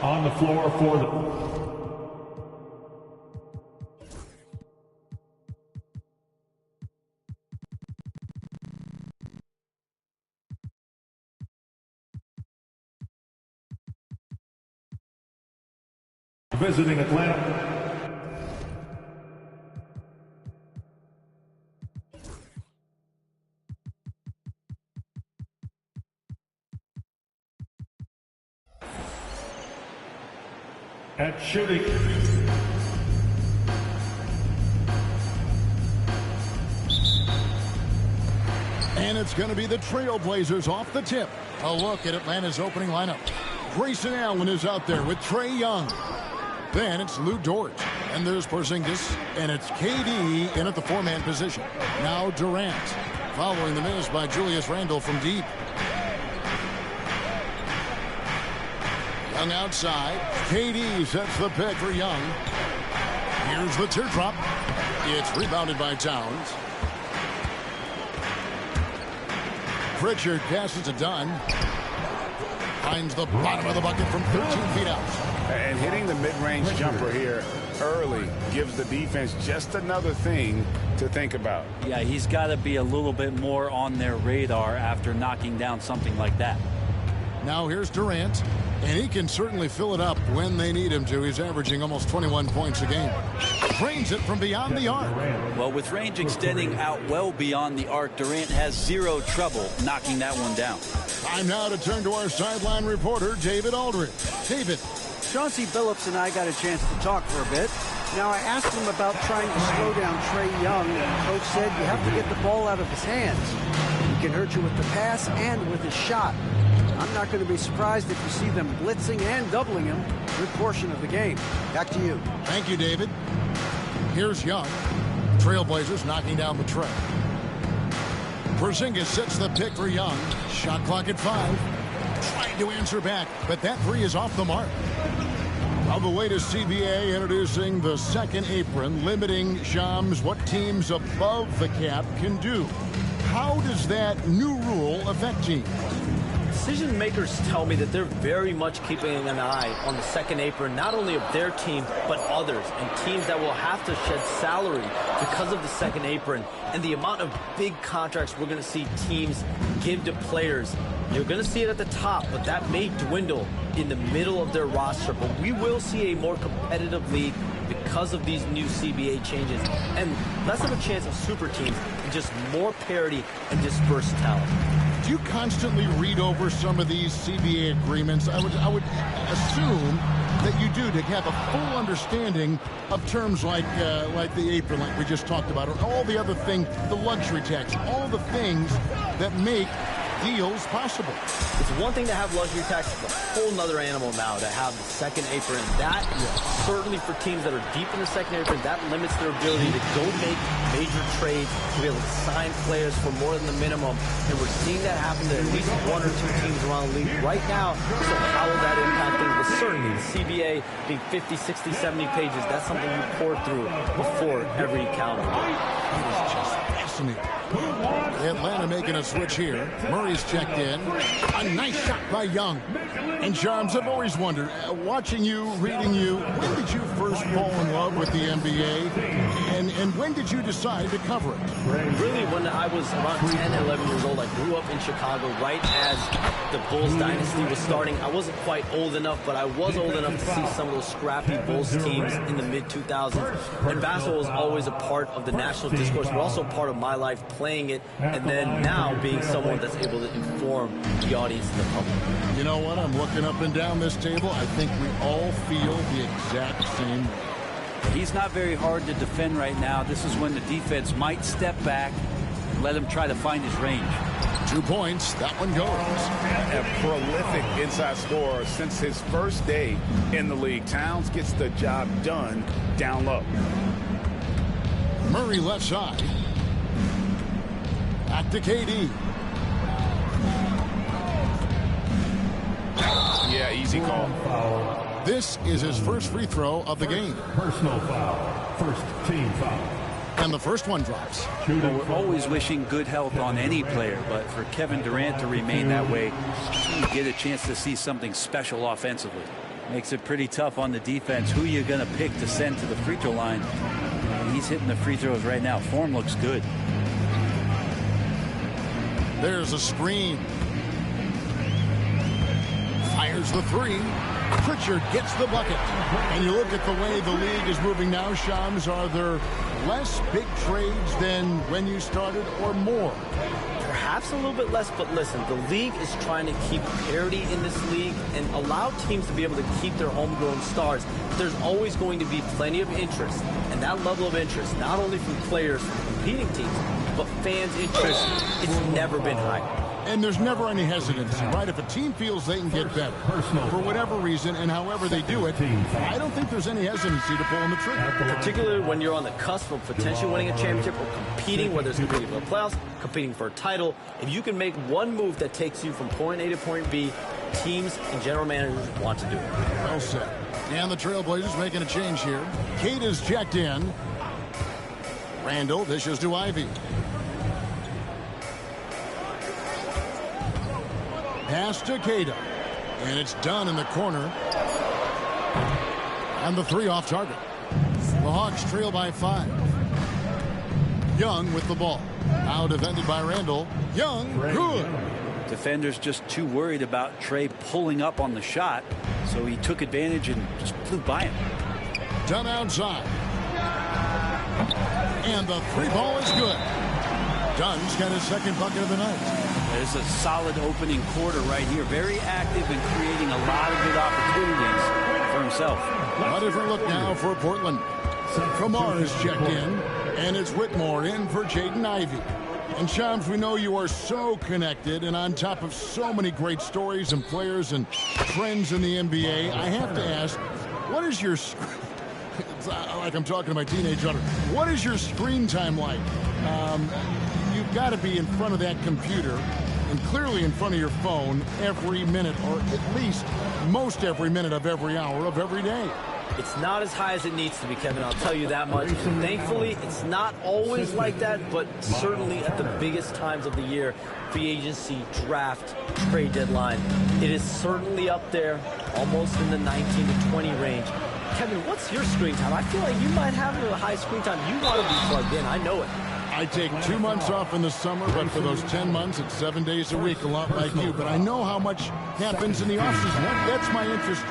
On the floor for the... Visiting Atlanta. At shooting. And it's going to be the Trailblazers off the tip. A look at Atlanta's opening lineup. Grayson Allen is out there with Trae Young. Then it's Lou Dort. And there's Porzingis. And it's KD in at the four-man position. Now Durant. Following the miss by Julius Randle from deep. Young outside. KD sets the pick for Young. Here's the teardrop. It's rebounded by Towns. Pritchard passes to Dunn. Finds the bottom of the bucket from 13 feet out. And hitting the mid-range jumper here early gives the defense just another thing to think about. Yeah, he's got to be a little bit more on their radar after knocking down something like that. Now here's Durant, and he can certainly fill it up when they need him to. He's averaging almost 21 points a game. Drains it from beyond the arc. Well, with range extending out well beyond the arc, Durant has zero trouble knocking that one down. Time now to turn to our sideline reporter, David Aldridge. David. Chauncey Billups and I got a chance to talk for a bit. Now, I asked him about trying to slow down Trae Young, and Coach said you have to get the ball out of his hands. He can hurt you with the pass and with his shot. I'm not going to be surprised if you see them blitzing and doubling him a good portion of the game. Back to you. Thank you, David. Here's Young. Trailblazers knocking down the tray. Porzingis sets the pick for Young. Shot clock at 5. Trying to answer back, but that three is off the mark. On the way to CBA, introducing the second apron, limiting Shams what teams above the cap can do. How does that new rule affect teams? Decision makers tell me that they're very much keeping an eye on the second apron, not only of their team, but others, and teams that will have to shed salary because of the second apron and the amount of big contracts we're going to see teams give to players. You're going to see it at the top, but that may dwindle in the middle of their roster. But we will see a more competitive league because of these new CBA changes and less of a chance of super teams and just more parity and dispersed talent. Do you constantly read over some of these CBA agreements? I would assume that you do, to have a full understanding of terms like the apron, like we just talked about, or all the other things, the luxury tax, all the things that make deals possible. It's one thing to have luxury tax, it's a whole nother animal now to have the second apron. That certainly for teams that are deep in the second apron, that limits their ability to go make major trades, to be able to sign players for more than the minimum. And we're seeing that happen to at least one or two teams around the league right now. So how will that impact things? But certainly the CBA being 50, 60, 70 pages, that's something you pour through before every calendar. It is just fascinating. Atlanta making a switch here. Murray's checked in. A nice shot by Young. And Shams, I've always wondered, watching you, reading you, when did you first fall in love with the NBA? And when did you decide to cover it? Really, when I was around 10, 11 years old, I grew up in Chicago right as the Bulls dynasty was starting. I wasn't quite old enough, but I was old enough to see some of those scrappy Bulls teams in the mid-2000s. And basketball was always a part of the national discourse, but also part of my life playing it, and then now being someone that's able to inform the audience and the public. You know what? I'm looking up and down this table. I think we all feel the exact same way. He's not very hard to defend right now. This is when the defense might step back and let him try to find his range. 2 points. That one goes. A prolific inside scorer since his first day in the league. Towns gets the job done down low. Murray left side. Back to KD. Yeah, easy call. This is his first free throw of the game. Personal foul. First team foul. And the first one drops. Well, we're always wishing good health on any player, but for Kevin Durant to remain that way, you get a chance to see something special offensively. Makes it pretty tough on the defense. Who you going to pick to send to the free throw line? And he's hitting the free throws right now. Form looks good. There's a screen. Fires the three. Pritchard gets the bucket. And you look at the way the league is moving now, Shams, are there less big trades than when you started or more? Perhaps a little bit less, but listen, the league is trying to keep parity in this league and allow teams to be able to keep their homegrown stars. There's always going to be plenty of interest, and that level of interest, not only from players from competing teams, but fans' interest, it's never been higher. And there's never any hesitancy, right? If a team feels they can get better for whatever reason and however they do it, I don't think there's any hesitancy to pull on the trigger. Particularly when you're on the cusp of potentially winning a championship or competing, whether it's competing for the playoffs, competing for a title. If you can make one move that takes you from point A to point B, teams and general managers want to do it. Well said. And the Trailblazers making a change here. Cade is checked in. Randall dishes to Ivy. Pass to Cada. And it's done in the corner. And the three off target. The Hawks trail by 5. Young with the ball. Now defended by Randall. Young, good. Defenders just too worried about Trey pulling up on the shot, so he took advantage and just flew by him. Done outside. And the three ball is good. Dunn's got his second bucket of the night. There's a solid opening quarter right here. Very active and creating a lot of good opportunities for himself. A different look now for Portland. Kamar is checked in, and it's Whitmore in for Jaden Ivey. And Shams, we know you are so connected and on top of so many great stories and players and trends in the NBA. I have to ask, what is your... It's like I'm talking to my teenage daughter. What is your screen time like? You've got to be in front of that computer and clearly in front of your phone every minute, or at least most every minute of every hour of every day. It's not as high as it needs to be, Kevin, I'll tell you that much. And thankfully, it's not always like that, but certainly at the biggest times of the year, free agency, draft, trade deadline, it is certainly up there, almost in the 19 to 20 range. Kevin, what's your screen time? I feel like you might have a high screen time. You want to be plugged in. I know it. I take 2 months off in the summer, but for those 10 months, it's 7 days a week, a lot like you. But I know how much happens in the offseason. That's my interest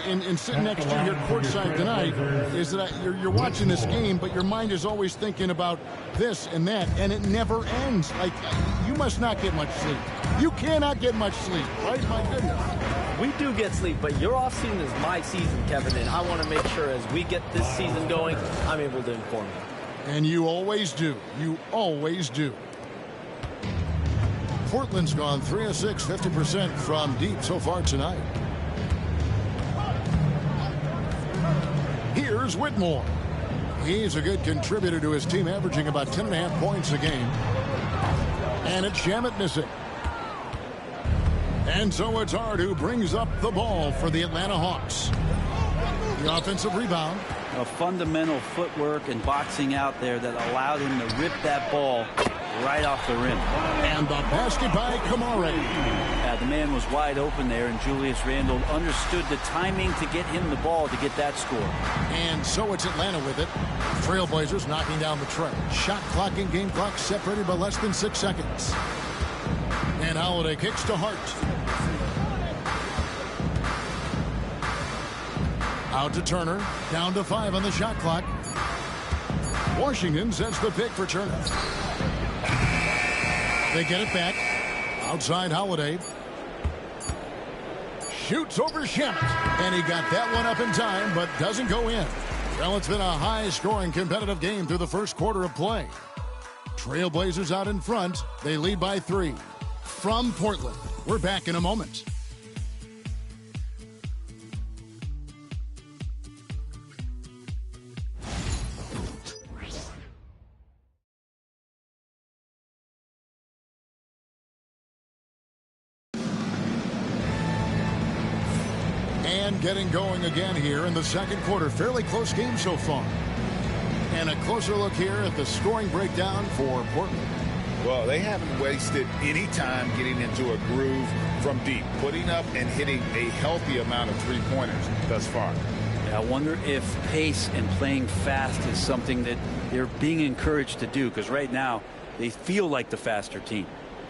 in sitting next to you here courtside tonight, is that you're watching this game, but your mind is always thinking about this and that, and it never ends. Like, you must not get much sleep. You cannot get much sleep, right? My goodness. We do get sleep, but your offseason is my season, Kevin, and I want to make sure as we get this season going, I'm able to inform you. And you always do. You always do. Portland's gone 3 of 6, 50% from deep so far tonight. Here's Whitmore. He's a good contributor to his team, averaging about 10.5 points a game. And it's Shamet missing. And so it's Hart who brings up the ball for the Atlanta Hawks. The offensive rebound. A fundamental footwork and boxing out there that allowed him to rip that ball right off the rim. And the basket by Kamara. The man was wide open there, and Julius Randle understood the timing to get him the ball to get that score. And so it's Atlanta with it. Trailblazers knocking down the tray. Shot clock and game clock separated by less than 6 seconds. And Holiday kicks to Hart. Out to Turner. Down to 5 on the shot clock. Washington sets the pick for Turner. They get it back. Outside Holiday. Shoots over Shamet. And he got that one up in time, but doesn't go in. Well, it's been a high-scoring competitive game through the first quarter of play. Trailblazers out in front. They lead by 3. From Portland, we're back in a moment. And getting going again here in the second quarter. Fairly close game so far. And a closer look here at the scoring breakdown for Portland. Well, they haven't wasted any time getting into a groove from deep, putting up and hitting a healthy amount of three-pointers thus far. Yeah, I wonder if pace and playing fast is something that they're being encouraged to do, because right now they feel like the faster team.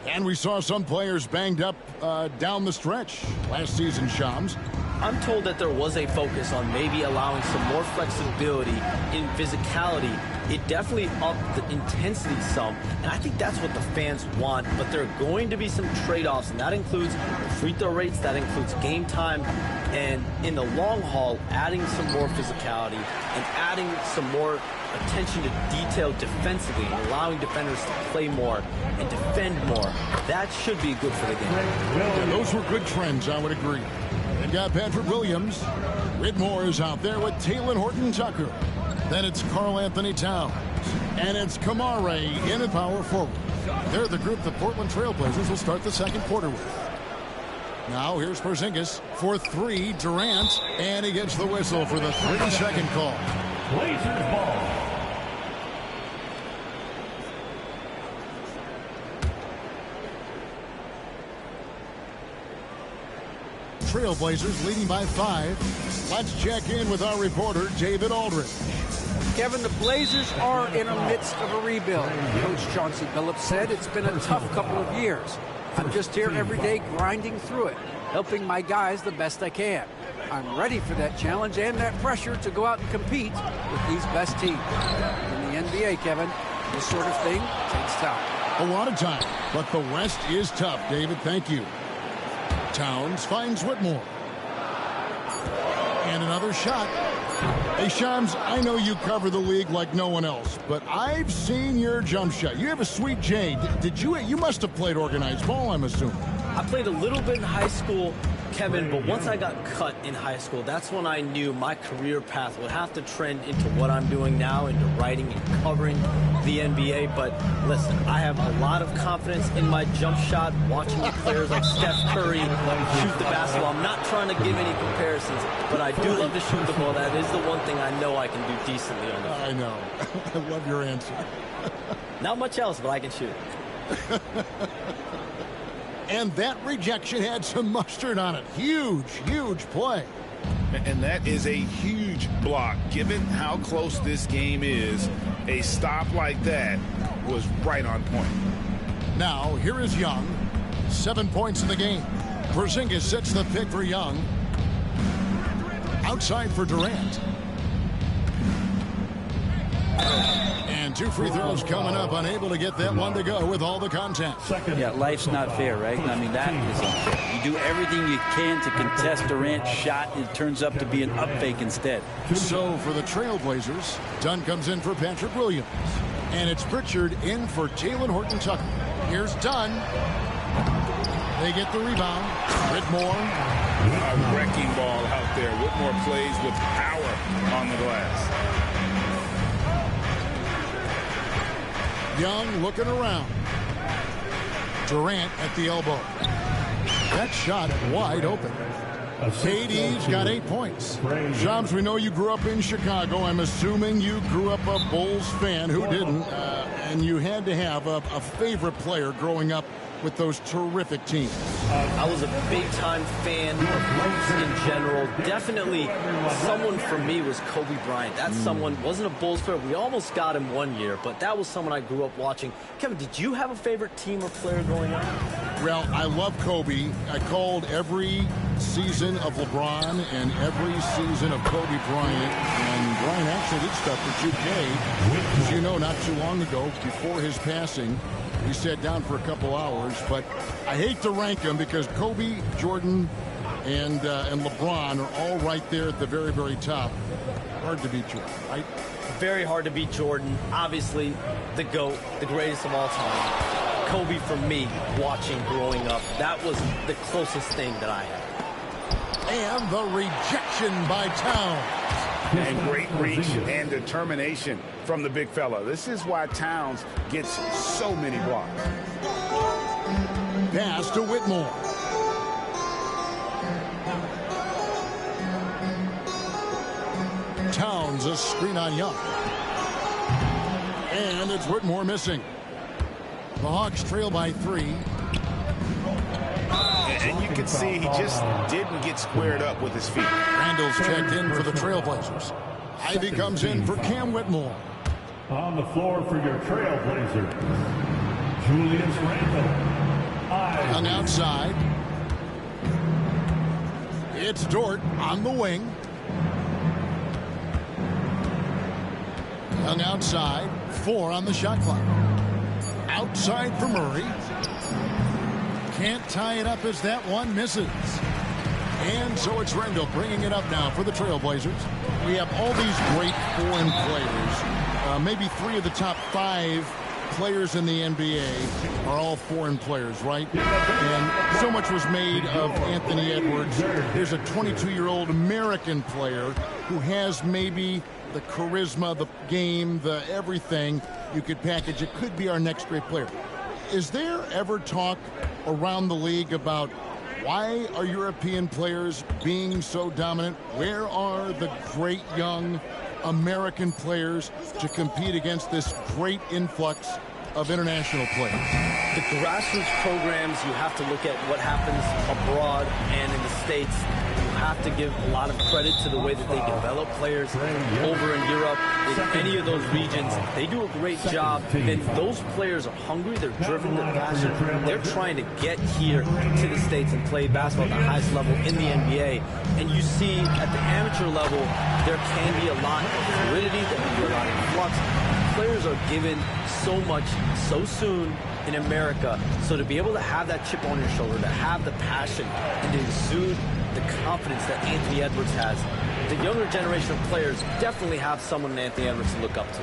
And we saw some players banged up down the stretch last season, Shams. I'm told that there was a focus on maybe allowing some more flexibility in physicality. It definitely upped the intensity some, and I think that's what the fans want. But there are going to be some trade-offs, and that includes free throw rates, that includes game time, and in the long haul, adding some more physicality and adding some more attention to detail defensively and allowing defenders to play more and defend more. That should be good for the game. Yeah, those were good trends, I would agree. They've got Patrick Williams. Whitmore is out there with Talen Horton-Tucker. Then it's Karl Anthony Towns. And it's Kamare in at power forward. They're the group the Portland Trail Blazers will start the second quarter with. Now here's Porzingis for three. Durant. And he gets the whistle for the 3-second call. Blazers ball. Trailblazers leading by 5. Let's check in with our reporter, David Aldridge. Kevin, the Blazers are in the midst of a rebuild. Coach Chauncey Billups said it's been a tough couple of years. I'm just here every day grinding through it, helping my guys the best I can. I'm ready for that challenge and that pressure to go out and compete with these best teams. In the NBA, Kevin, this sort of thing takes time. A lot of time, but the West is tough, David. Thank you. Towns finds Whitmore. And another shot. Hey, Shams, I know you cover the league like no one else, but I've seen your jump shot. You have a sweet J. You must have played organized ball, I'm assuming. I played a little bit in high school, Kevin, but once I got cut in high school, that's when I knew my career path would have to trend into what I'm doing now, into writing and covering the NBA. But listen, I have a lot of confidence in my jump shot, watching the players like Steph Curry shoot the basketball. I'm not trying to give any comparisons, but I do love to shoot the ball. That is the one thing I know I can do decently on the field. I know. I love your answer. Not much else, but I can shoot. And that rejection had some mustard on it. Huge, huge play. And that is a huge block. Given how close this game is, a stop like that was right on point. Now, here is Young. 7 points in the game. Porzingis sets the pick for Young. Outside for Durant. And 2 free throws coming up. Unable to get that one to go with all the contact. Yeah, life's not fair, right? I mean, that is unfair. You do everything you can to contest Durant's shot. It turns up to be an up fake instead. So for the Trailblazers, Dunn comes in for Patrick Williams. And it's Pritchard in for Talen Horton-Tucker. Here's Dunn. They get the rebound. Whitmore. A wrecking ball out there. Whitmore plays with power on the glass. Young looking around. Durant at the elbow. That shot wide open. KD's got 8 points. Shams, we know you grew up in Chicago. I'm assuming you grew up a Bulls fan. Who didn't? And you had to have a favorite player growing up with those terrific teams. I was a big-time fan of Bulls in general. Definitely someone for me was Kobe Bryant. That someone wasn't a Bulls player. We almost got him one year, but that was someone I grew up watching. Kevin, did you have a favorite team or player growing up? Well, I love Kobe. I called every season of LeBron and every season of Kobe Bryant. And Bryant actually did stuff for 2K. As you know, not too long ago, before his passing, we sat down for a couple hours. But I hate to rank them because Kobe, Jordan, and LeBron are all right there at the very, very top. Hard to beat Jordan, right? Very hard to beat Jordan. Obviously, the GOAT, the greatest of all time. Kobe, for me, watching growing up, that was the closest thing that I had. And the rejection by Towns. And great reach and determination from the big fella. This is why Towns gets so many blocks. Pass to Whitmore. Towns a screen on Young. And it's Whitmore missing. The Hawks trail by 3. And you can see he just didn't get squared up with his feet. Randall's checked in for the Trailblazers. Ivy comes in for Cam Whitmore. On the floor for your Trailblazers, Julius Randle. On outside. It's Dort on the wing. On outside. 4 on the shot clock. Outside for Murray. Can't tie it up as that one misses. And so it's Randall bringing it up now for the Trailblazers. We have all these great foreign players. Maybe 3 of the top 5 players in the NBA are all foreign players, right? And so much was made of Anthony Edwards. There's a 22-year-old American player who has maybe the charisma, the game, the everything you could package. It could be our next great player. Is there ever talk around the league about why are European players being so dominant? Where are the great young American players to compete against this great influx of international players? The grassroots programs, you have to look at what happens abroad and in the States. You have to give a lot of credit to the way that they develop players over in Europe. In any of those regions, they do a great job. And those players are hungry, they're driven, they're passionate. They're trying to get here to the States and play basketball at the highest level in the NBA. And you see at the amateur level, there can be a lot of fluidity, there can be a lot of flux. Players are given so much so soon in America. So to be able to have that chip on your shoulder, to have the passion, and to exude the confidence that Anthony Edwards has, the younger generation of players definitely have someone in Anthony Edwards to look up to.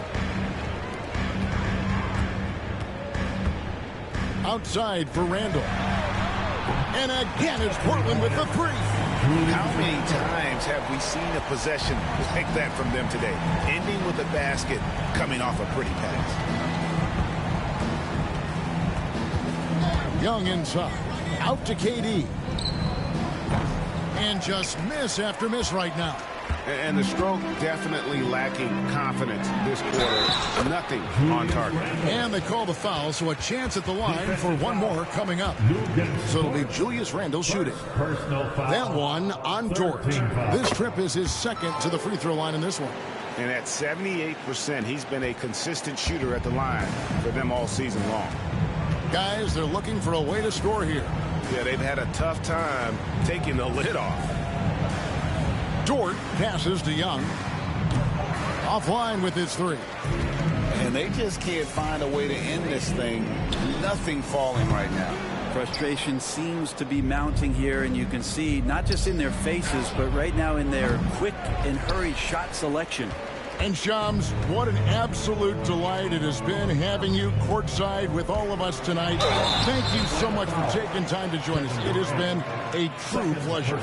Outside for Randall. And again, it's Portland with the 3. How many times have we seen a possession like that from them today? Ending with a basket, coming off a pretty pass. Young inside. Out to KD. And just miss after miss right now. And the stroke definitely lacking confidence this quarter. Nothing on target. And they call the foul, so a chance at the line for one more coming up. So it'll be Julius Randle shooting. That one on Dort. This trip is his second to the free throw line in this one. And at 78%, he's been a consistent shooter at the line for them all season long. Guys, they're looking for a way to score here. Yeah, they've had a tough time taking the lid off. Dort passes to Young. Offline with his 3. And they just can't find a way to end this thing. Nothing falling right now. Frustration seems to be mounting here, and you can see not just in their faces, but right now in their quick and hurried shot selection. And Shams, what an absolute delight it has been having you courtside with all of us tonight. Thank you so much for taking time to join us. It has been a true pleasure.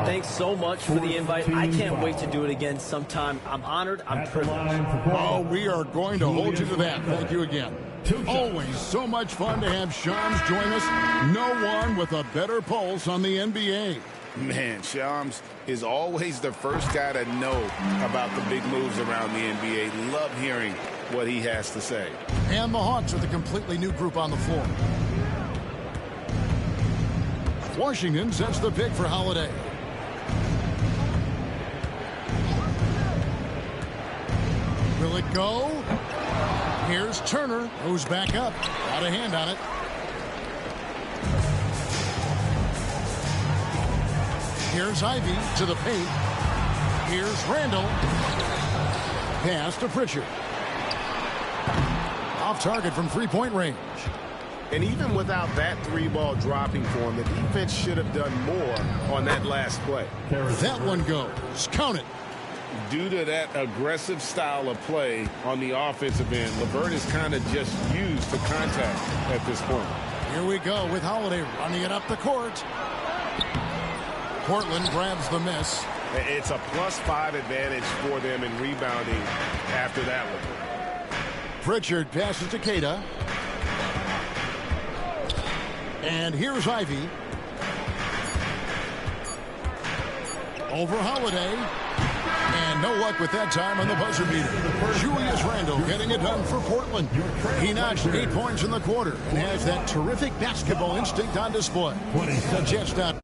Thanks so much for the invite. I can't wait to do it again sometime. I'm honored. I'm privileged. Oh, we are going to hold you to that. Thank you again. Always so much fun to have Shams join us. No one with a better pulse on the NBA. Man, Shams is always the first guy to know about the big moves around the NBA. Love hearing what he has to say. And the Hawks with a completely new group on the floor. Washington sets the pick for Holiday. Will it go? Here's Turner, who's back up. Got a hand on it. Here's Ivy to the paint. Here's Randall. Pass to Pritchard. Off target from three-point range. And even without that 3-ball dropping for him, the defense should have done more on that last play. That one goes. Count it. Due to that aggressive style of play on the offensive end, LeVert is kind of just used to contact at this point. Here we go with Holiday running it up the court. Portland grabs the miss. It's a +5 advantage for them in rebounding after that one. Pritchard passes to Queta. And here's Ivy. Over Holiday. And no luck with that time on the buzzer beater. Julius Randle getting it done for Portland. He notched 8 points in the quarter and has that terrific basketball instinct on display. The Jets down.